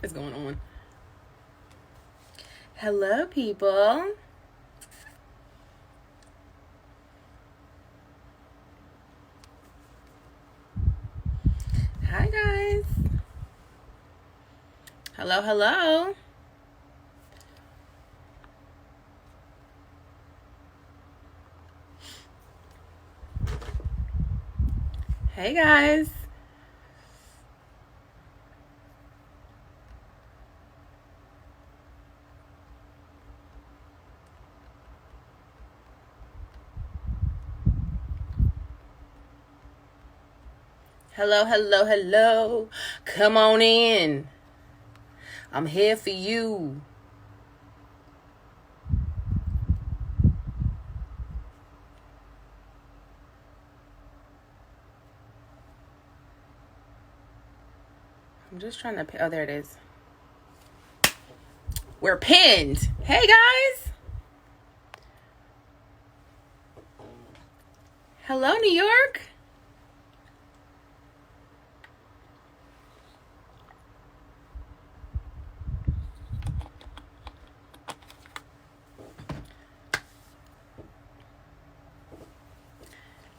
is going on? Hello, people. Hi, guys. Hello, hello. Hey, guys. Hello, hello, hello. Come on in. I'm here for you. I'm just trying to... Oh, there it is. We're pinned. Hey, guys. Hello, New York.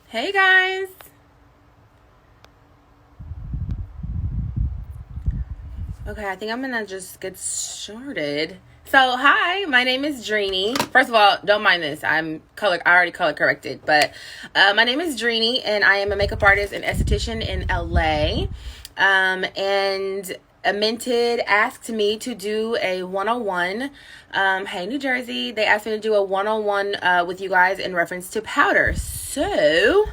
Hey, guys. Okay, I think I'm gonna just get started. So, hi, my name is Drini. First of all, don't mind this. I already color corrected, but my name is Drini, and I am a makeup artist and esthetician in LA. And Mented asked me to do a 101. Hey, New Jersey. They asked me to do a 101 with you guys in reference to powder. So,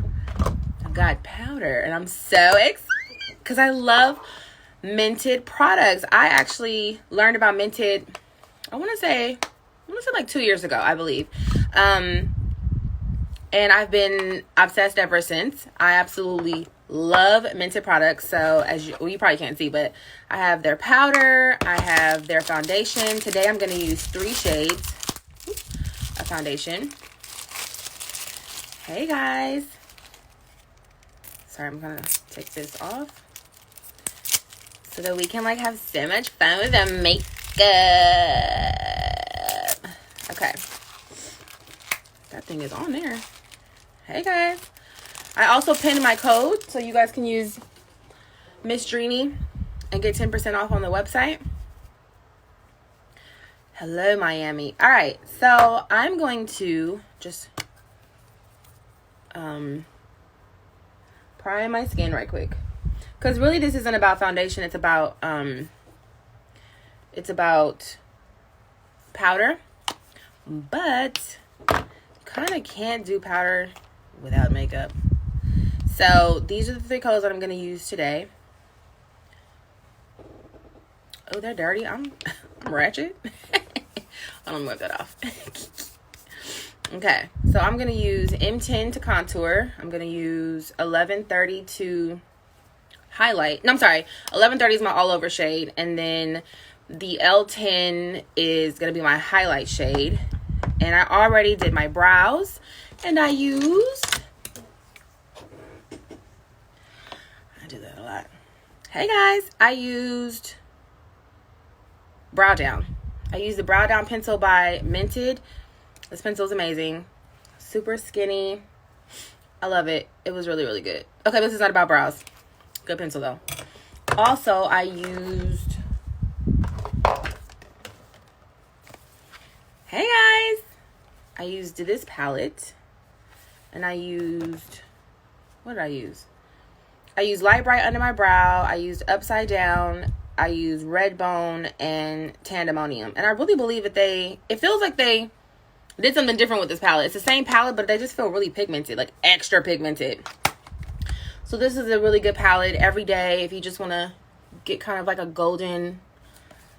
I've got powder, and I'm so excited because I love Mented products. I actually learned about Mented, I want to say like 2 years ago, I believe. And I've been obsessed ever since. I absolutely love Mented products. So as you probably can't see, but I have their powder, I have their foundation. Today I'm going to use 3 shades of foundation. Hey, guys. Sorry, I'm going to take this off so that we can have so much fun with the makeup. Okay. That thing is on there. Hey, guys. I also pinned my code so you guys can use Miss Drini and get 10% off on the website. Hello, Miami. All right. So I'm going to just prime my skin right quick. Because really this isn't about foundation. It's about powder. But kind of can't do powder without makeup. So these are the 3 colors that I'm going to use today. Oh, they're dirty. I'm ratchet. I'm going to wipe that off. Okay, so I'm going to use M10 to contour. I'm going to use 1130 to highlight. No, I'm sorry. 1130 is my all over shade. And then the L10 is going to be my highlight shade. And I already did my brows. And I used... I do that a lot. Hey, guys. I used Brow Down. I used the Brow Down pencil by Mented. This pencil is amazing. Super skinny. I love it. It was really, really good. Okay, this is not about brows. Good pencil, though. Also, I used... Hey, guys. I used this palette. And I used... What did I use? I used Light Bright under my brow. I used Upside Down. I used Red Bone and Tandemonium. And I really believe that it feels like they did something different with this palette. It's the same palette, but they just feel really pigmented, like extra pigmented. So this is a really good palette every day if you just want to get kind of like a golden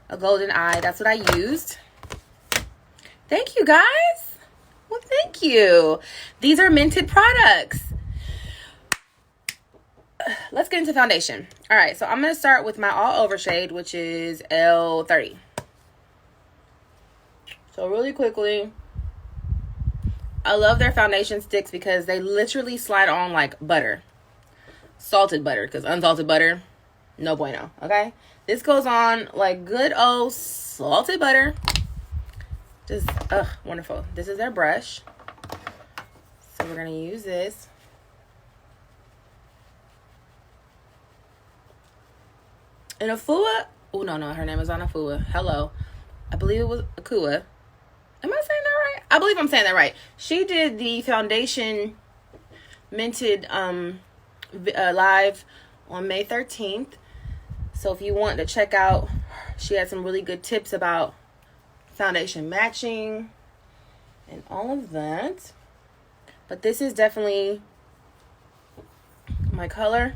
eye. That's what I used. Thank you, guys. Well, thank you. These are Mented products. Let's get into foundation. All right, so I'm going to start with my all over shade, which is L30. So really quickly, I love their foundation sticks because they literally slide on like butter. Salted butter, because unsalted butter, no bueno, okay? This goes on like good old salted butter. Just, wonderful. This is their brush. So we're going to use this. And Afua, oh, no, her name is on Afua. Hello. I believe it was Akua. Am I saying that right? I believe I'm saying that right. She did the foundation Mented live on May 13th. So if you want to check out, she had some really good tips about foundation matching and all of that. But this is definitely my color.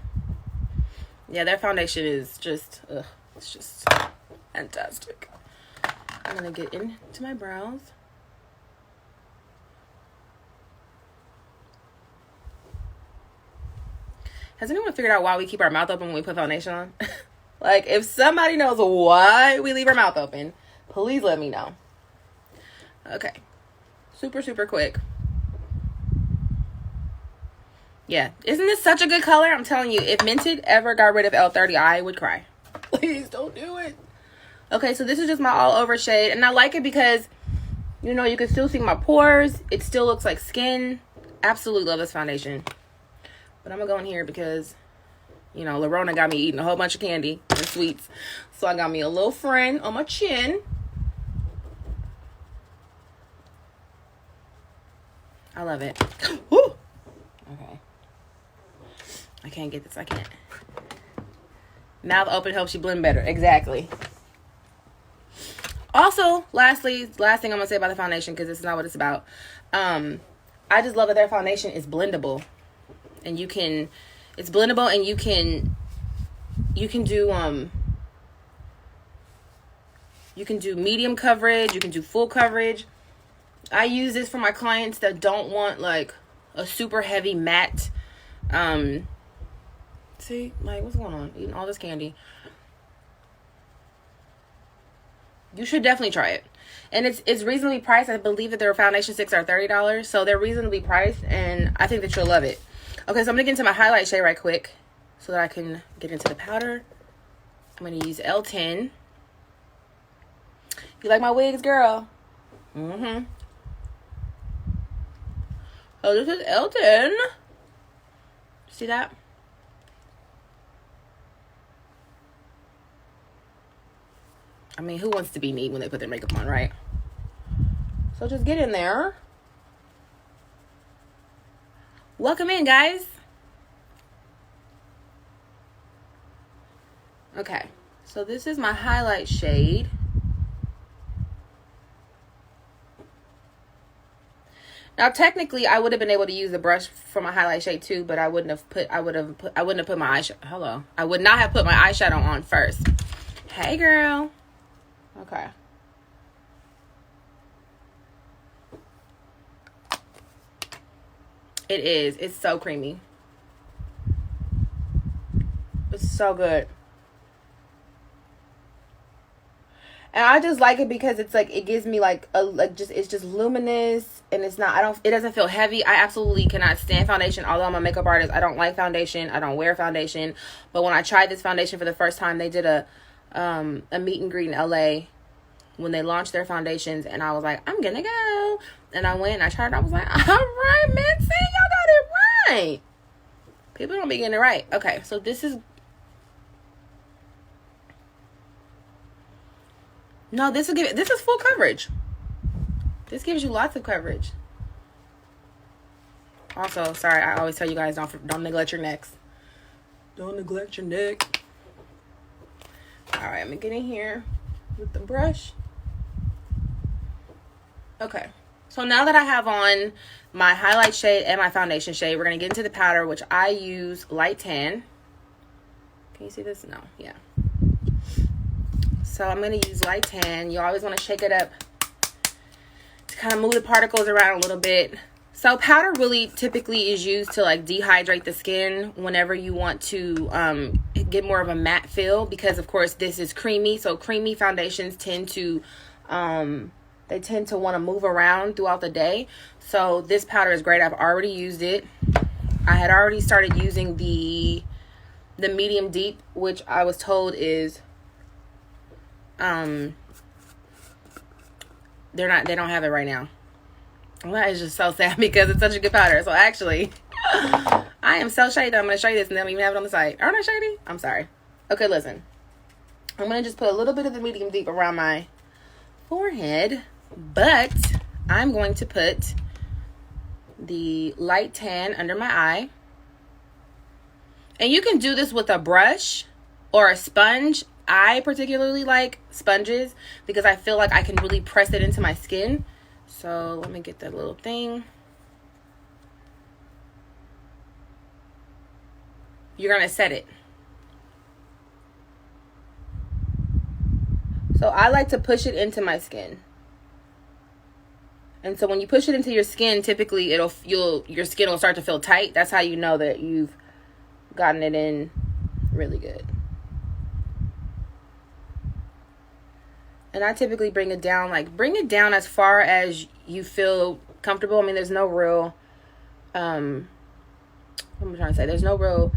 Yeah, their foundation is just, it's just fantastic. I'm going to get into my brows. Has anyone figured out why we keep our mouth open when we put foundation on? Like, if somebody knows why we leave our mouth open, please let me know. Okay. Super, super quick. Yeah. Isn't this such a good color? I'm telling you, if Mented ever got rid of L30, I would cry. Please don't do it. Okay, so this is just my all over shade. And I like it because, you know, you can still see my pores. It still looks like skin. Absolutely love this foundation. But I'm going to go in here because, you know, Lorona got me eating a whole bunch of candy and sweets. So I got me a little friend on my chin. I love it. Woo! Okay. I can't get this. I can't. Mouth open helps you blend better. Exactly. Also, last thing I'm going to say about the foundation, because this is not what it's about. I just love that their foundation is blendable. And it's blendable, and you can do medium coverage, you can do full coverage. I use this for my clients that don't want like a super heavy matte. See, like, what's going on? Eating all this candy. You should definitely try it. And it's reasonably priced. I believe that their foundation sticks are $30. So they're reasonably priced, and I think that you'll love it. Okay, so I'm going to get into my highlight shade right quick so that I can get into the powder. I'm going to use L10. You like my wigs, girl? Mm-hmm. So this is L10. See that? I mean, who wants to be neat when they put their makeup on, right? So just get in there. Welcome in, guys. Okay, so this is my highlight shade. Now, technically, I would have been able to use the brush for my highlight shade too, but I wouldn't have put my eyeshadow. Hello, I would not have put my eyeshadow on first. Hey, girl. Okay. It is. It's so creamy. It's so good. And I just like it because it's like, it gives me like it's just luminous, and it's not, it doesn't feel heavy. I absolutely cannot stand foundation. Although I'm a makeup artist, I don't like foundation. I don't wear foundation. But when I tried this foundation for the first time, they did a meet and greet in LA when they launched their foundations, and I was like, I'm gonna go. And I went and I tried it. I was like, all right, man, see, y'all got it right. People don't be getting it right. Okay, so this is, no, this is full coverage. This gives you lots of coverage. Also, sorry, I always tell you guys, don't neglect your necks. Don't neglect your neck. All right, I'm gonna get in here with the brush. Okay, so now that I have on my highlight shade and my foundation shade, we're gonna get into the powder, which I use light tan. Can you see this? No, yeah. So I'm going to use light tan. You always want to shake it up to kind of move the particles around a little bit. So powder really typically is used to like dehydrate the skin whenever you want to get more of a matte feel, because of course this is creamy. So creamy foundations tend to want to move around throughout the day. So this powder is great. I've already used it. I had already started using the the medium deep, which I was told is they don't have it right now. Well, that is just so sad because it's such a good powder. So actually, I am so shady that I'm going to show you this and they don't even have it on the site. Aren't I shady? I'm sorry. Okay, listen. I'm going to just put a little bit of the medium deep around my forehead, but I'm going to put the light tan under my eye. And you can do this with a brush or a sponge. I particularly like sponges because I feel like I can really press it into my skin. So let me get that little thing. You're going to set it. So I like to push it into my skin. And so when you push it into your skin, typically your skin will start to feel tight. That's how you know that you've gotten it in really good. And I typically bring it down as far as you feel comfortable. I mean, there's no real, what am I trying to say? There's no real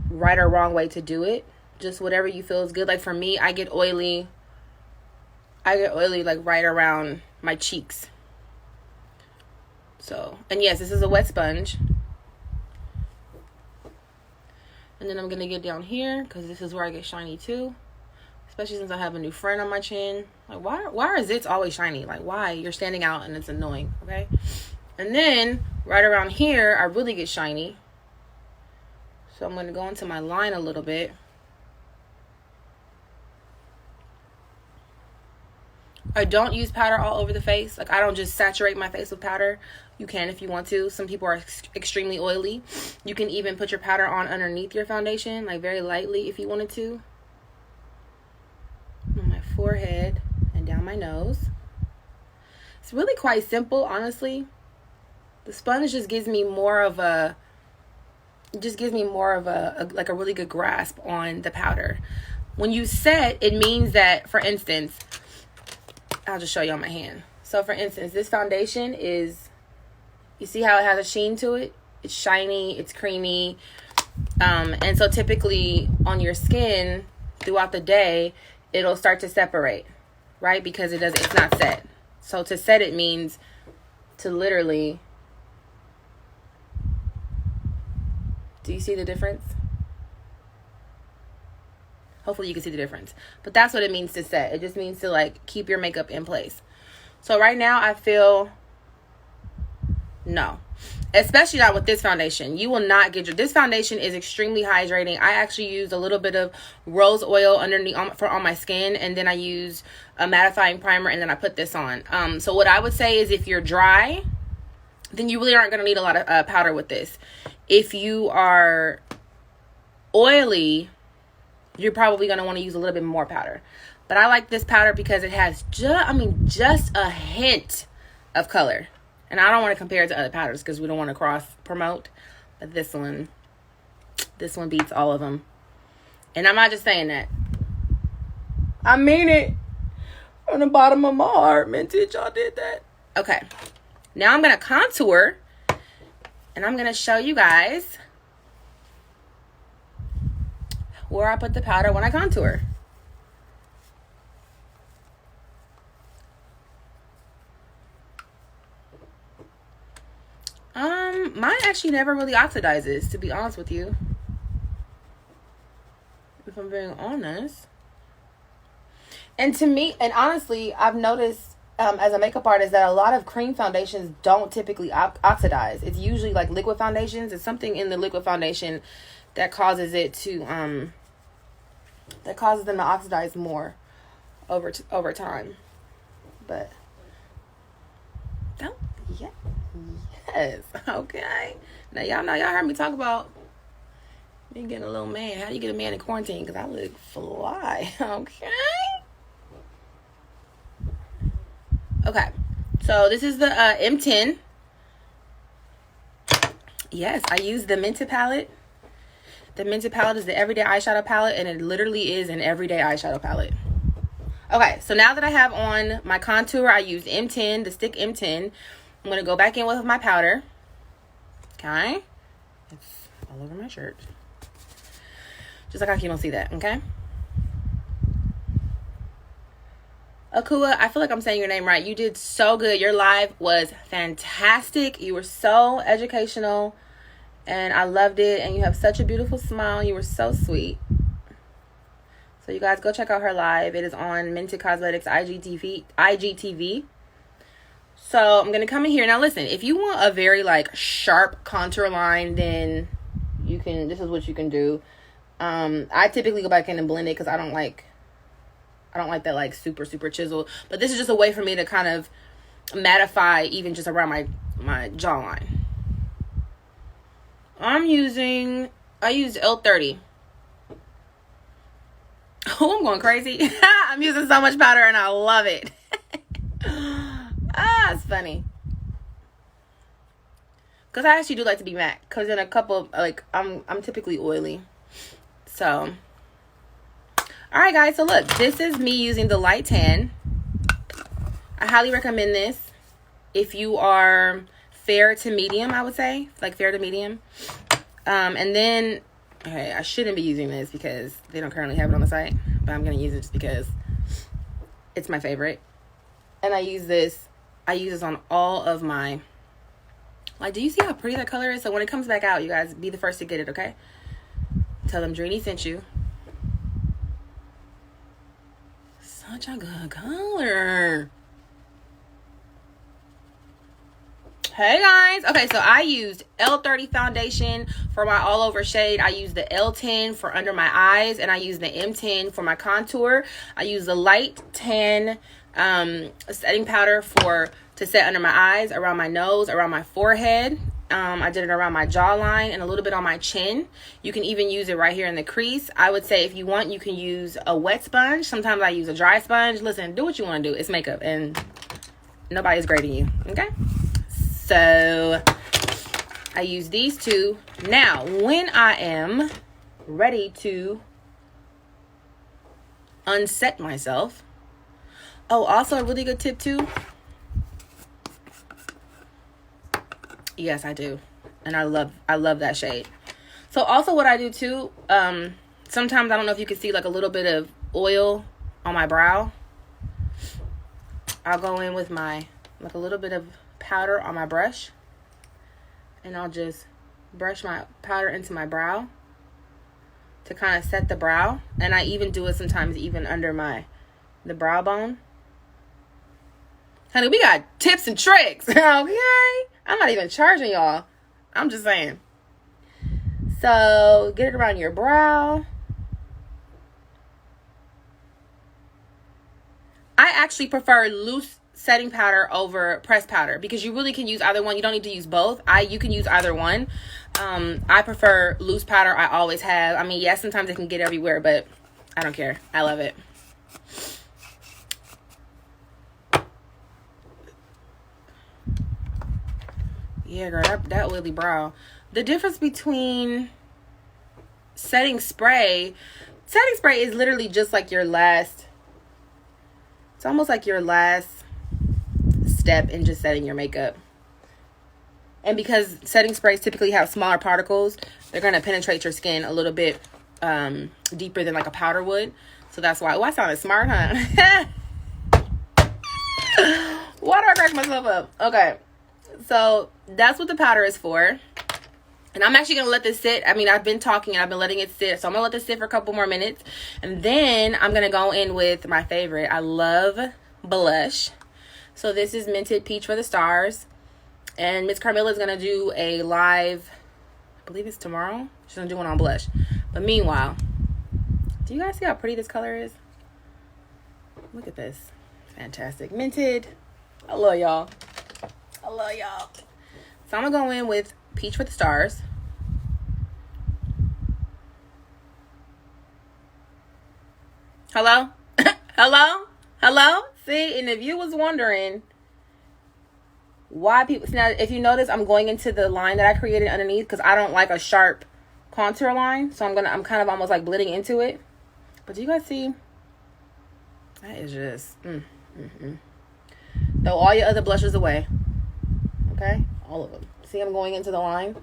right or wrong way to do it. Just whatever you feel is good. Like for me, I get oily like right around my cheeks. So, and yes, this is a wet sponge. And then I'm going to get down here because this is where I get shiny too. Especially since I have a new friend on my chin. Like, why are zits always shiny? Like, why? You're standing out and it's annoying, okay? And then, right around here, I really get shiny. So I'm going to go into my line a little bit. I don't use powder all over the face. Like, I don't just saturate my face with powder. You can if you want to. Some people are extremely oily. You can even put your powder on underneath your foundation, like very lightly if you wanted to. On my forehead and down my nose. It's really quite simple, honestly. The sponge just gives me more of a like a really good grasp on the powder. When you set, it means that, for instance, I'll just show you on my hand. So for instance, this foundation is, you see how it has a sheen to it? It's shiny, it's creamy. And so typically on your skin throughout the day, it'll start to separate, right? Because it's not set. So to set it means to literally, do you see the difference? Hopefully you can see the difference. But that's what it means to set. It just means to like keep your makeup in place. So right now I feel no. Especially not with this foundation. You will not get this foundation is extremely hydrating. I actually use a little bit of rose oil underneath on my skin, and then I use a mattifying primer, and then I put this on. So what I would say is if you're dry, then you really aren't going to need a lot of powder with this. If you are oily, you're probably going to want to use a little bit more powder. But I like this powder because it has just a hint of color. And I don't want to compare it to other powders because we don't want to cross promote. But this one beats all of them. And I'm not just saying that. I mean it. From the bottom of my heart, Mented, y'all did that. Okay. Now I'm going to contour. And I'm going to show you guys where I put the powder when I contour. Mine actually never really oxidizes, to be honest with you. If I'm being honest. And to me, and honestly, I've noticed as a makeup artist that a lot of cream foundations don't typically oxidize. It's usually like liquid foundations. It's something in the liquid foundation that causes it to that causes them to oxidize more over time. But don't yes, okay. Now y'all heard me talk about me getting a little man. How do you get a man in quarantine? Because I look fly. Okay, so this is the M10. Yes, I use the Mented palette. The Mented palette is the everyday eyeshadow palette, and it literally is an everyday eyeshadow palette. Okay, so now that I have on my contour, I use M10, the stick M10. I'm going to go back in with my powder. Okay. It's all over my shirt. Just like how you don't see that, okay? Akua, I feel like I'm saying your name right. You did so good. Your live was fantastic. You were so educational, and I loved it. And you have such a beautiful smile. You were so sweet. So you guys go check out her live. It is on Mented Cosmetics IGTV. So I'm gonna come in here now. Listen, if you want a very like sharp contour line, then you can. This is what you can do. I typically go back in and blend it because I don't like that like super chisel, but this is just a way for me to kind of mattify even just around my jawline. I used L30. Oh, I'm going crazy. I'm using so much powder and I love it. It's funny. Because I actually do like to be matte. Because in a couple, like, I'm typically oily. So, alright guys, so look, this is me using the light tan. I highly recommend this if you are fair to medium, I would say. Like fair to medium. And then, okay, I shouldn't be using this because they don't currently have it on the site. But I'm going to use it just because it's my favorite. And I use this on all of my, like, do you see how pretty that color is? So when it comes back out, you guys be the first to get it, okay? Tell them Drini sent you. Such a good color. Hey guys. Okay, so I used L30 foundation for my all over shade. I used the L10 for under my eyes, and I used the M10 for my contour. I used the light tan setting powder to set under my eyes, around my nose, around my forehead. I did it around my jawline and a little bit on my chin. You can even use it right here in the crease. I would say if you want, you can use a wet sponge. Sometimes I use a dry sponge. Listen, do what you want to do. It's makeup and nobody's grading you, okay? So I use these two. Now, when I am ready to unset myself. Oh, also a really good tip too. Yes, I do. And I love that shade. So also what I do too, sometimes I don't know if you can see like a little bit of oil on my brow. I'll go in with like a little bit of powder on my brush. And I'll just brush my powder into my brow to kind of set the brow. And I even do it sometimes even under the brow bone. Honey, we got tips and tricks, okay? I'm not even charging y'all. I'm just saying. So, get it around your brow. I actually prefer loose setting powder over pressed powder because you really can use either one. You don't need to use both. You can use either one. I prefer loose powder. I always have. I mean, yes, sometimes it can get everywhere, but I don't care. I love it. Yeah, girl, that oily brow. The difference between setting spray is literally just like your last, it's almost like your last step in just setting your makeup. And because setting sprays typically have smaller particles, they're going to penetrate your skin a little bit deeper than like a powder would. So that's why. Oh, I sounded smart, huh? Why do I crack myself up? Okay. So that's what the powder is for. And I'm actually going to let this sit. I mean, I've been talking and I've been letting it sit. So I'm going to let this sit for a couple more minutes. And then I'm going to go in with my favorite. I love blush. So this is Mented Peach for the Stars. And Miss Carmilla is going to do a live, I believe it's tomorrow. She's going to do one on blush. But meanwhile, do you guys see how pretty this color is? Look at this. Fantastic. Mented. I love y'all. I love y'all. So I'm going to go in with Peach for the Stars. Hello? Hello? Hello? See, and if you was wondering why people... Now, if you notice, I'm going into the line that I created underneath because I don't like a sharp contour line. So I'm kind of almost like blending into it. But do you guys see? That is just... Throw all your other blushes away. Okay? All of them. See, I'm going into the line.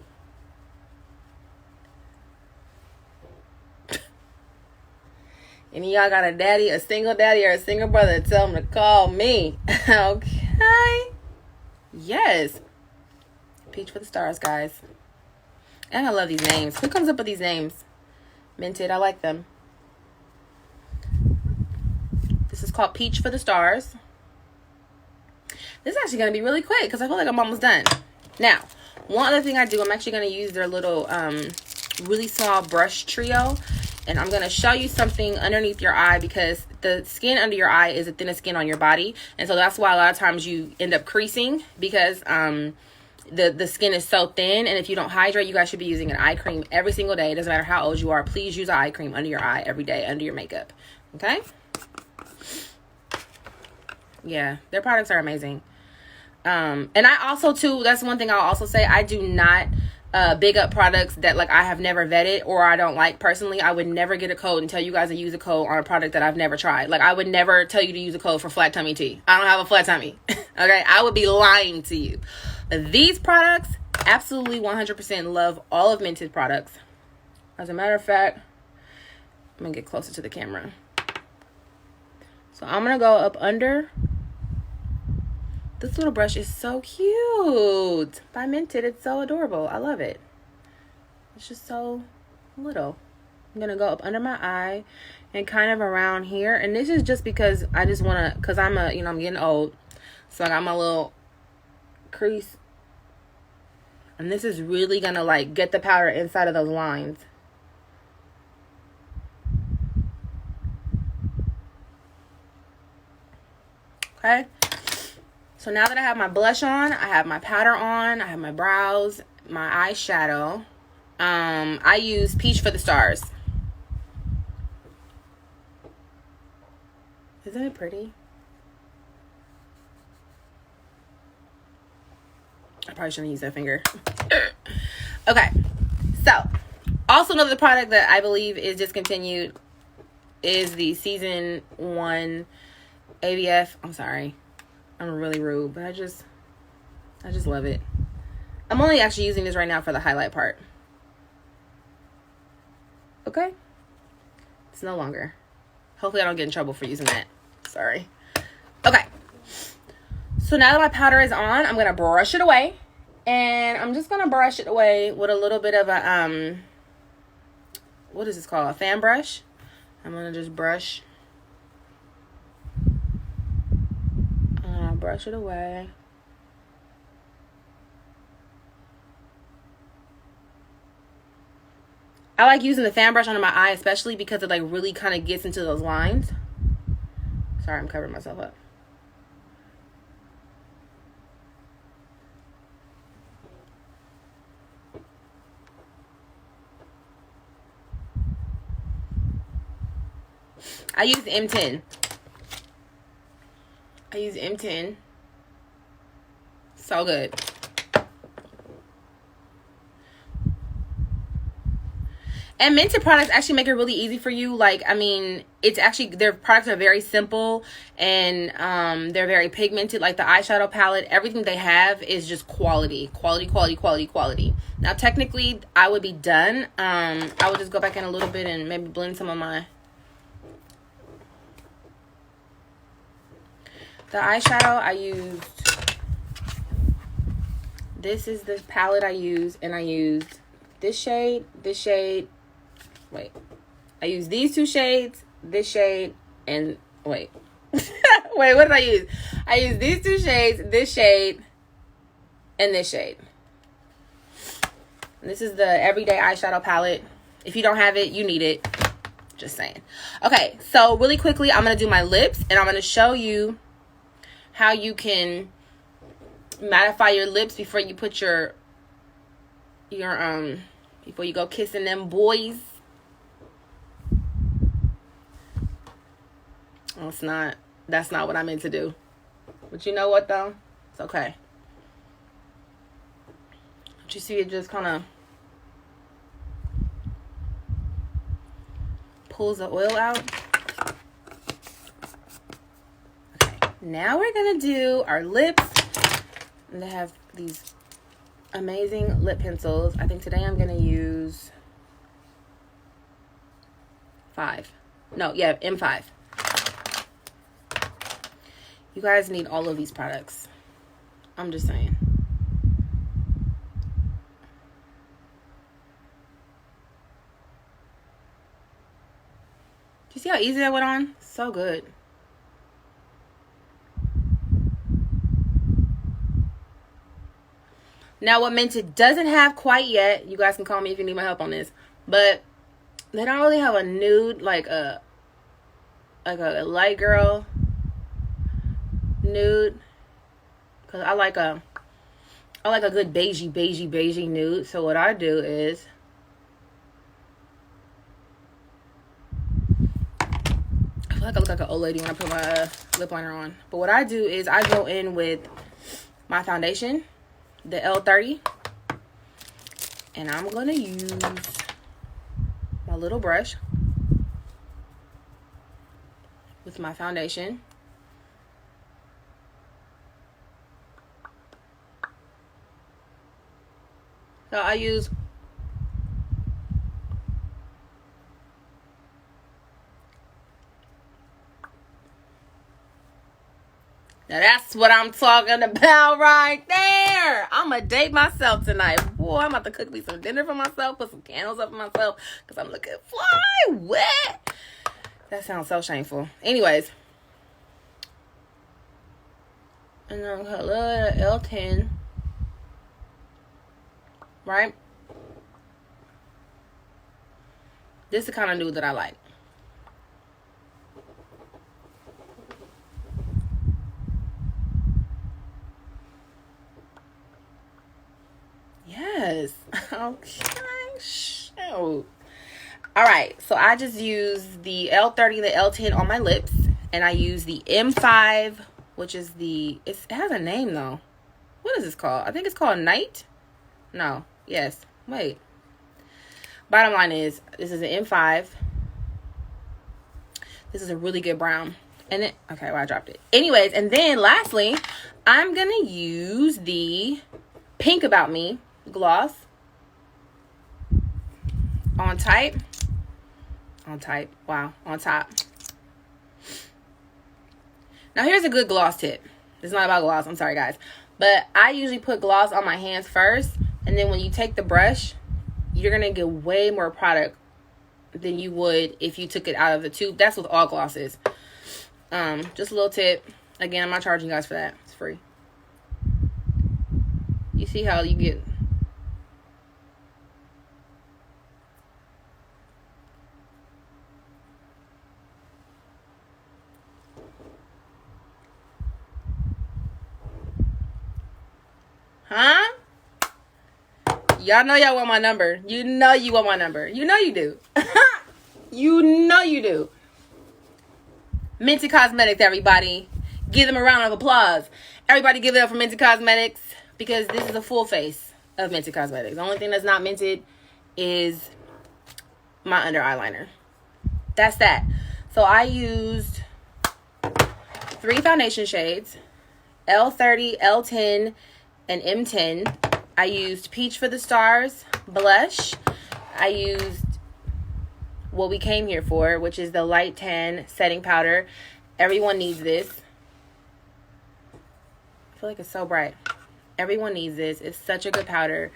And y'all got a daddy, a single daddy, or a single brother, tell them to call me. Okay. Yes. Peach for the stars, guys. And I love these names. Who comes up with these names? Mented. I like them. This is called Peach for the Stars. This is actually going to be really quick because I feel like I'm almost done. Now, one other thing I do, I'm actually going to use their little really small brush trio. And I'm going to show you something underneath your eye because the skin under your eye is the thinnest skin on your body. And so that's why a lot of times you end up creasing because the skin is so thin. And if you don't hydrate, you guys should be using an eye cream every single day. It doesn't matter how old you are. Please use an eye cream under your eye every day under your makeup. Okay? Yeah, their products are amazing. And I also, too, that's one thing I'll also say. I do not big up products that like I have never vetted or I don't like personally. I would never get a code and tell you guys to use a code on a product that I've never tried. Like I would never tell you to use a code for flat tummy tea. I don't have a flat tummy. Okay, I would be lying to you. These products, absolutely 100% love all of Mented products. As a matter of fact, I'm gonna get closer to the camera. So I'm gonna go up under. This little brush is so cute. By Mented, it's so adorable. I love it. It's just so little. I'm going to go up under my eye and kind of around here. And this is just because I just want to, because I'm I'm getting old. So I got my little crease. And this is really going to like get the powder inside of those lines. Okay. So now that I have my blush on, I have my powder on, I have my brows, my eyeshadow, I use Peach for the Stars. Isn't it pretty? I probably shouldn't use that finger. Okay. So, also another product that I believe is discontinued is the Season 1 ABF. I'm sorry. I'm really rude, but I just love it. I'm only actually using this right now for the highlight part. Okay? It's no longer. Hopefully I don't get in trouble for using that. Sorry. Okay. So now that my powder is on, I'm going to brush it away. And I'm just going to brush it away with a little bit of a, what is this called? A fan brush. I'm going to just brush it away. I like using the fan brush under my eye, especially because it like really kind of gets into those lines. Sorry, I'm covering myself up. I use M10. I use M10. So good. And Mented products actually make it really easy for you. Like, I mean, it's actually, their products are very simple and they're very pigmented. Like the eyeshadow palette, everything they have is just quality. Quality. Now, technically, I would be done. I would just go back in a little bit and maybe blend some of my... The eyeshadow I used, this is the palette I used, and I used this shade, wait. I used these two shades, this shade, and wait. Wait, what did I use? I used these two shades, this shade, and this shade. And this is the Everyday Eyeshadow Palette. If you don't have it, you need it. Just saying. Okay, so really quickly, I'm going to do my lips, and I'm going to show you how you can mattify your lips before you put your before you go kissing them boys. Oh, that's not what I meant to do. But you know what though? It's okay. Don't you see it just kind of pulls the oil out? Now we're going to do our lips. And they have these amazing lip pencils. I think today I'm going to use 5. No, yeah, M5. You guys need all of these products. I'm just saying. Do you see how easy that went on? So good. Now, what Mented doesn't have quite yet, you guys can call me if you need my help on this, but they don't really have a nude, like a light girl nude, because I like a good beigey nude. So what I do is I feel like I look like an old lady when I put my lip liner on. But what I do is I go in with my foundation, the L30, and I'm going to use my little brush with my foundation. So I use now that's what I'm talking about right there. I'm going to date myself tonight. Boy, I'm about to cook me some dinner for myself, put some candles up for myself, because I'm looking fly wet. That sounds so shameful. Anyways. And then I'm going to look at L10. Right? This is the kind of nude that I like. Yes. Okay. Shoot. Alright. So I just use the L30 and the L10 on my lips. And I use the M5, which is it has a name though. What is this called? I think it's called Night. No. Yes. Wait. Bottom line is, this is an M5. This is a really good brown. And then, okay, well, I dropped it. Anyways, and then lastly, I'm going to use the Pink About Me gloss on top. Now, here's a good gloss tip. It's not about gloss. I'm sorry, guys. But I usually put gloss on my hands first. And then when you take the brush, you're going to get way more product than you would if you took it out of the tube. That's with all glosses. Just a little tip. Again, I'm not charging you guys for that. It's free. You see how you get... Huh? Y'all know y'all want my number. You know you want my number. You know you do. You know you do. Mented Cosmetics, everybody. Give them a round of applause. Everybody give it up for Mented Cosmetics, because this is a full face of Mented Cosmetics. The only thing that's not mented is my under eyeliner. That's that. So I used 3 foundation shades, L30, L10, and M10. I used Peach for the Stars blush. I used what we came here for, which is the light tan setting powder. Everyone needs this. I feel like it's so bright. Everyone needs this. It's such a good powder.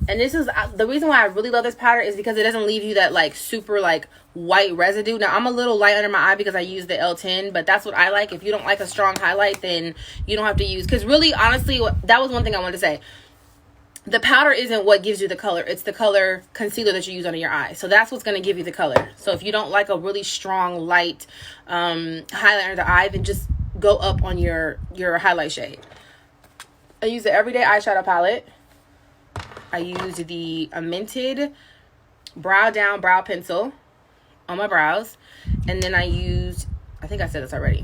And this is the reason why I really love this powder, is because it doesn't leave you that like super like white residue. Now I'm a little light under my eye because I use the L10, but that's what I like. If you don't like a strong highlight, then you don't have to use, because really honestly, that was one thing I wanted to say. The powder isn't what gives you the color. It's the color concealer that you use under your eye. So that's what's going to give you the color. So if you don't like a really strong light highlight under the eye, then just go up on your highlight shade. I use the Everyday Eyeshadow Palette. I use the Mented Brow Down Brow Pencil on my brows. And then I used, I think I said this already.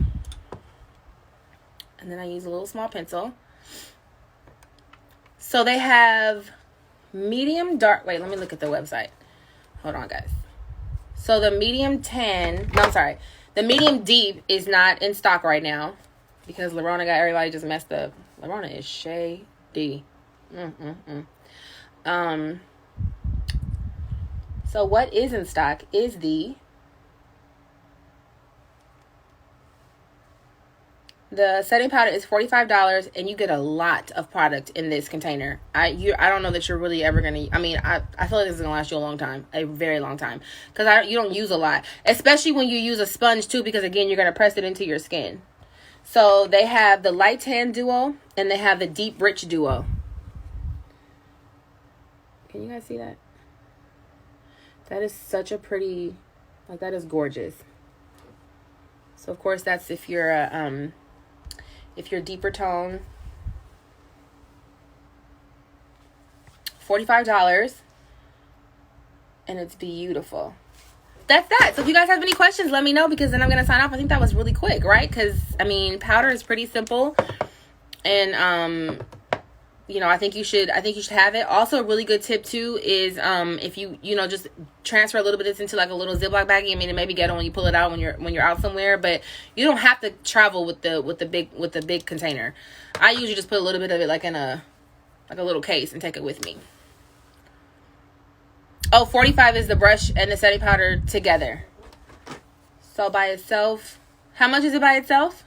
And then I use a little small pencil. So they have medium dark. Wait, let me look at the website. Hold on, guys. So the medium tan. No, I'm sorry. The medium deep is not in stock right now because Lorona got everybody just messed up. Lorona is shady. So what is in stock is the setting powder is $45, and you get a lot of product in this container. I don't know that you're really ever gonna. I mean, I feel like this is gonna last you a long time, a very long time, because you don't use a lot, especially when you use a sponge too, because again, you're gonna press it into your skin. So they have the light tan duo and they have the deep rich duo. Can you guys see that? That is such a pretty, like, that is gorgeous. So of course that's if you're deeper tone. $45, and it's beautiful. That's that. So if you guys have any questions, let me know, because then I'm gonna sign off. I think that was really quick, right? Because I mean, powder is pretty simple, and I think you should have it. Also, a really good tip too is if you just transfer a little bit of this into like a little Ziploc baggie. I mean, it maybe get on when you pull it out when you're out somewhere, but you don't have to travel with the big container. I usually just put a little bit of it like in a little case and take it with me. Oh, $45 is the brush and the setting powder together. So by itself, how much is it by itself?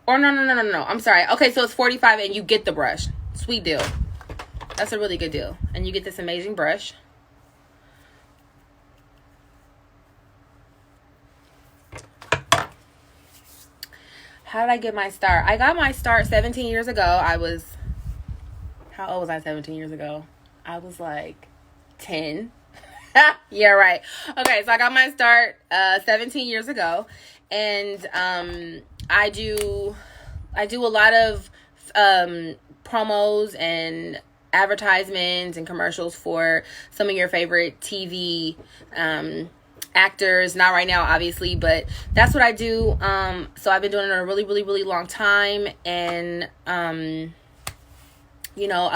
Or no. I'm sorry. Okay, so it's $45 and you get the brush. Sweet deal. That's a really good deal. And you get this amazing brush. How did I get my start? I got my start 17 years ago. How old was I 17 years ago? I was like 10. Yeah, right. Okay, so I got my start 17 years ago. And I do a lot of promos and advertisements and commercials for some of your favorite TV actors. Not right now, obviously, but that's what I do. So I've been doing it a really, really, really long time, and I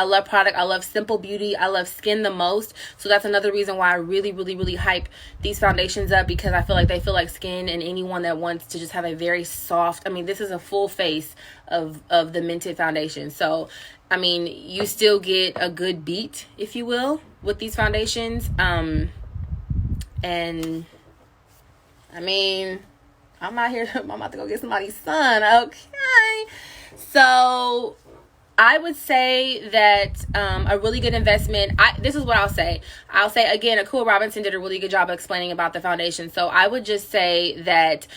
love product. I love simple beauty. I love skin the most. So that's another reason why I really, really, really hype these foundations up, because I feel like they feel like skin, and anyone that wants to just have a very soft, I mean, this is a full face of the Mented foundation. So, I mean, you still get a good beat, if you will, with these foundations. And I mean, I'm out here, I'm about to go get somebody's son. Okay. So I would say that a really good investment, this is what I'll say. I'll say, again, Akua Robinson did a really good job of explaining about the foundation. So I would just say that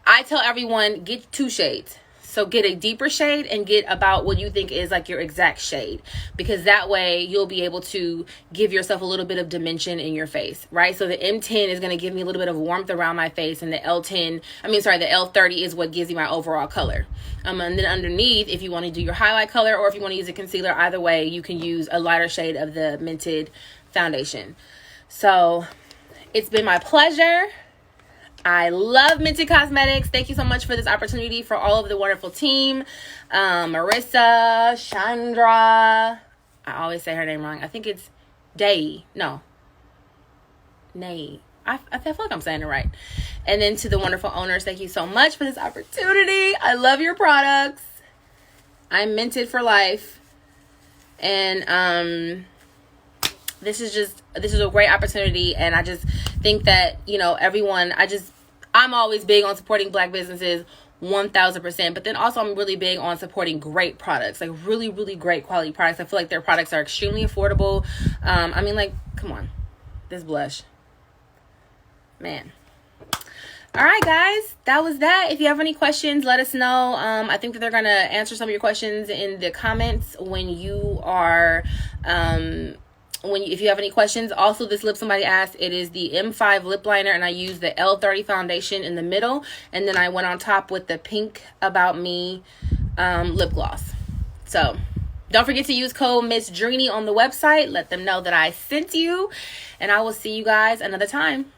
I tell everyone, get 2 shades. So get a deeper shade and get about what you think is like your exact shade, because that way you'll be able to give yourself a little bit of dimension in your face, right? So the M10 is going to give me a little bit of warmth around my face, and the L30 is what gives you my overall color. And then underneath, if you want to do your highlight color or if you want to use a concealer, either way, you can use a lighter shade of the Mented foundation. So it's been my pleasure. I love Mented Cosmetics. Thank you so much for this opportunity, for all of the wonderful team. Marissa, Chandra. I always say her name wrong. I think it's Nay. I feel like I'm saying it right. And then to the wonderful owners, thank you so much for this opportunity. I love your products. I'm Mented for life. And this is a great opportunity, and I just think that, everyone, I'm always big on supporting Black businesses 1000%, but then also I'm really big on supporting great products, like really, really great quality products. I feel like their products are extremely affordable. I mean, like, come on, this blush, man. All right, guys, that was that. If you have any questions, let us know. I think that they're going to answer some of your questions in the comments when you are, if you have any questions. Also, this lip, somebody asked, it is the M5 lip liner, and I use the L30 foundation in the middle, and then I went on top with the Pink About Me lip gloss. So don't forget to use code Miss Drini on the website. Let them know that I sent you, and I will see you guys another time.